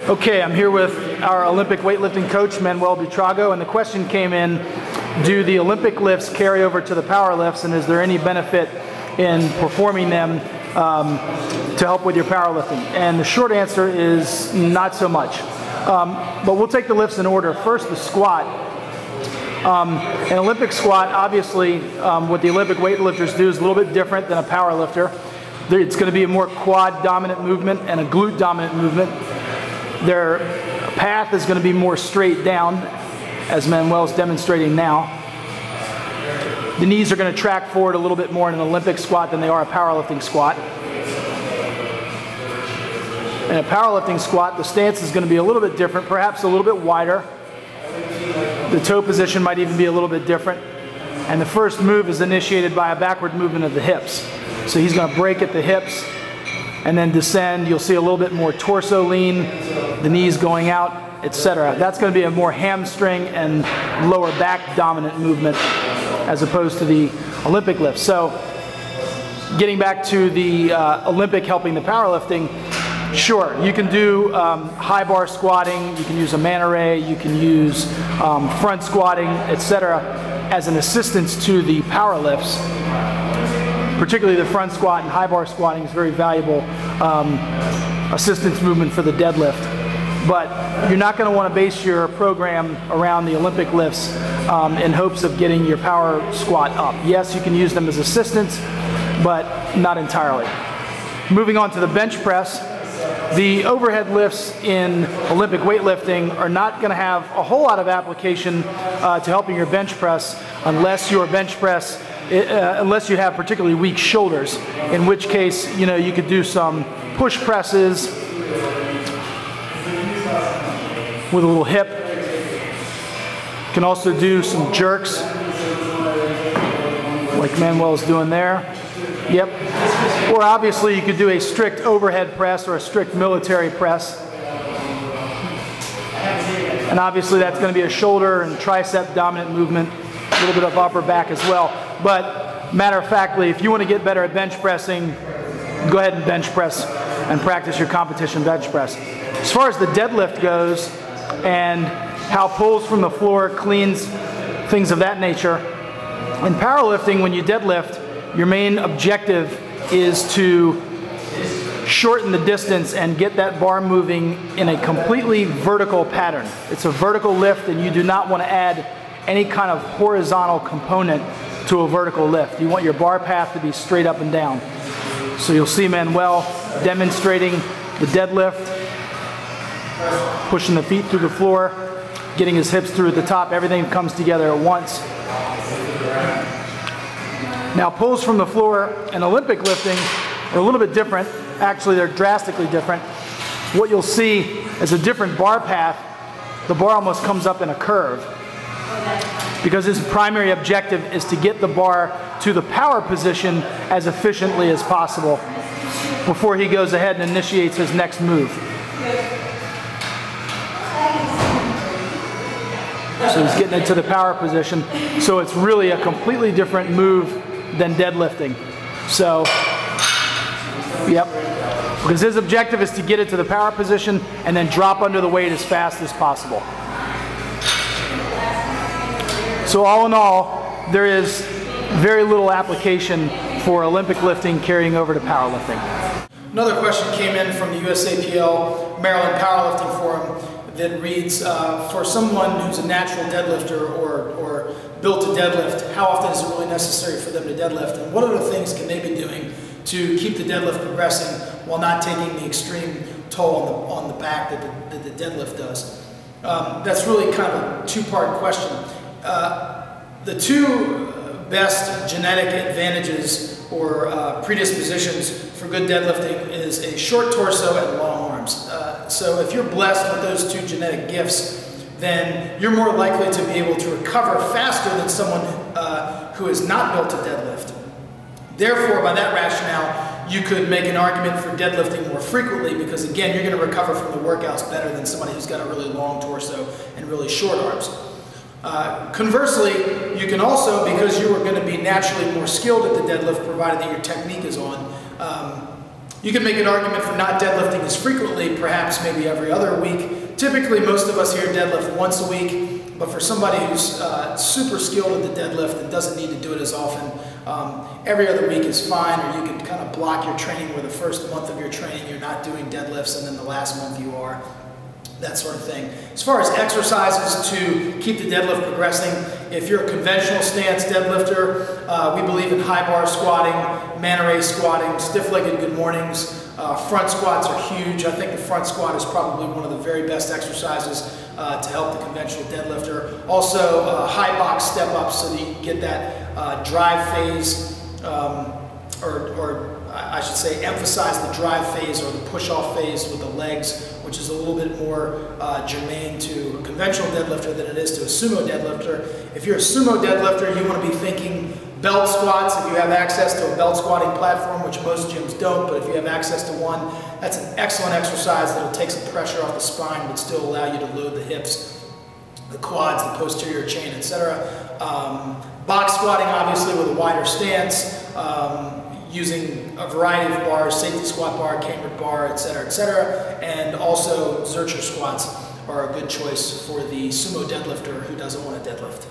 Okay, I'm here with our Olympic weightlifting coach, Manuel Buitrago, and the question came in, do the Olympic lifts carry over to the power lifts, and is there any benefit in performing them to help with your powerlifting? And the short answer is not so much. But we'll take the lifts in order. First, the squat. An Olympic squat, obviously, what the Olympic weightlifters do is a little bit different than a power lifter. It's going to be a more quad dominant movement and a glute dominant movement. Their path is going to be more straight down, as Manuel's demonstrating now. The knees are going to track forward a little bit more in an Olympic squat than they are a powerlifting squat. In a powerlifting squat, the stance is going to be a little bit different, perhaps a little bit wider. The toe position might even be a little bit different. And the first move is initiated by a backward movement of the hips. So he's going to break at the hips and then descend. You'll see a little bit more torso lean, the knees going out, etc. That's going to be a more hamstring and lower back dominant movement as opposed to the Olympic lift. So getting back to the Olympic helping the powerlifting, sure, you can do high bar squatting, you can use a man array, you can use front squatting, etc. as an assistance to the power lifts. Particularly the front squat and high bar squatting is very valuable assistance movement for the deadlift. But you're not going to want to base your program around the Olympic lifts in hopes of getting your power squat up. Yes, you can use them as assistance, but not entirely. Moving on to the bench press. The overhead lifts in Olympic weightlifting are not going to have a whole lot of application to helping your bench press unless your bench press unless you have particularly weak shoulders, in which case, you know, you could do some push presses with a little hip. You can also do some jerks, like Manuel's doing there. Yep. Or obviously you could do a strict overhead press or a strict military press. And obviously that's going to be a shoulder and tricep dominant movement, a little bit of upper back as well. But matter of factly, if you want to get better at bench pressing, go ahead and bench press and practice your competition bench press. As far as the deadlift goes and how pulls from the floor, cleans, things of that nature, in powerlifting when you deadlift, your main objective is to shorten the distance and get that bar moving in a completely vertical pattern. It's a vertical lift and you do not want to add any kind of horizontal component to a vertical lift. You want your bar path to be straight up and down. So you'll see Manuel demonstrating the deadlift, pushing the feet through the floor, getting his hips through at the top. Everything comes together at once. Now pulls from the floor and Olympic lifting are a little bit different. Actually, they're drastically different. What you'll see is a different bar path. The bar almost comes up in a curve, because his primary objective is to get the bar to the power position as efficiently as possible before he goes ahead and initiates his next move. So he's getting into the power position. So it's really a completely different move than deadlifting. So, yep. Because his objective is to get it to the power position and then drop under the weight as fast as possible. So all in all, there is very little application for Olympic lifting carrying over to powerlifting. Another question came in from the USAPL Maryland Powerlifting Forum that reads, for someone who's a natural deadlifter or built to deadlift, how often is it really necessary for them to deadlift? And what other things can they be doing to keep the deadlift progressing while not taking the extreme toll on the back that the deadlift does? That's really kind of a two-part question. The two best genetic advantages or predispositions for good deadlifting is a short torso and long arms. So if you're blessed with those two genetic gifts, then you're more likely to be able to recover faster than someone who is not built to deadlift. Therefore, by that rationale, you could make an argument for deadlifting more frequently because, again, you're going to recover from the workouts better than somebody who's got a really long torso and really short arms. Conversely, you can also, because you are going to be naturally more skilled at the deadlift, provided that your technique is on, You can make an argument for not deadlifting as frequently, perhaps maybe every other week. Typically, most of us here deadlift once a week, but for somebody who's super skilled at the deadlift and doesn't need to do it as often, every other week is fine, or you can kind of block your training where the first month of your training you're not doing deadlifts and then the last month you are. That sort of thing. As far as exercises to keep the deadlift progressing, if you're a conventional stance deadlifter, we believe in high bar squatting, manta ray squatting, stiff-legged good mornings. Front squats are huge. I think the front squat is probably one of the very best exercises to help the conventional deadlifter. Also, high box step-ups so that you can get that drive phase, or I should say emphasize the drive phase or the push-off phase with the legs, which is a little bit more germane to a conventional deadlifter than it is to a sumo deadlifter. If you're a sumo deadlifter, you want to be thinking belt squats if you have access to a belt squatting platform, which most gyms don't, but if you have access to one, that's an excellent exercise that will take some pressure off the spine but still allow you to load the hips, the quads, the posterior chain, etc. Box squatting, obviously, with a wider stance, using a variety of bars, safety squat bar, cambered bar, etc., etc., and also Zercher squats are a good choice for the sumo deadlifter who doesn't want to deadlift.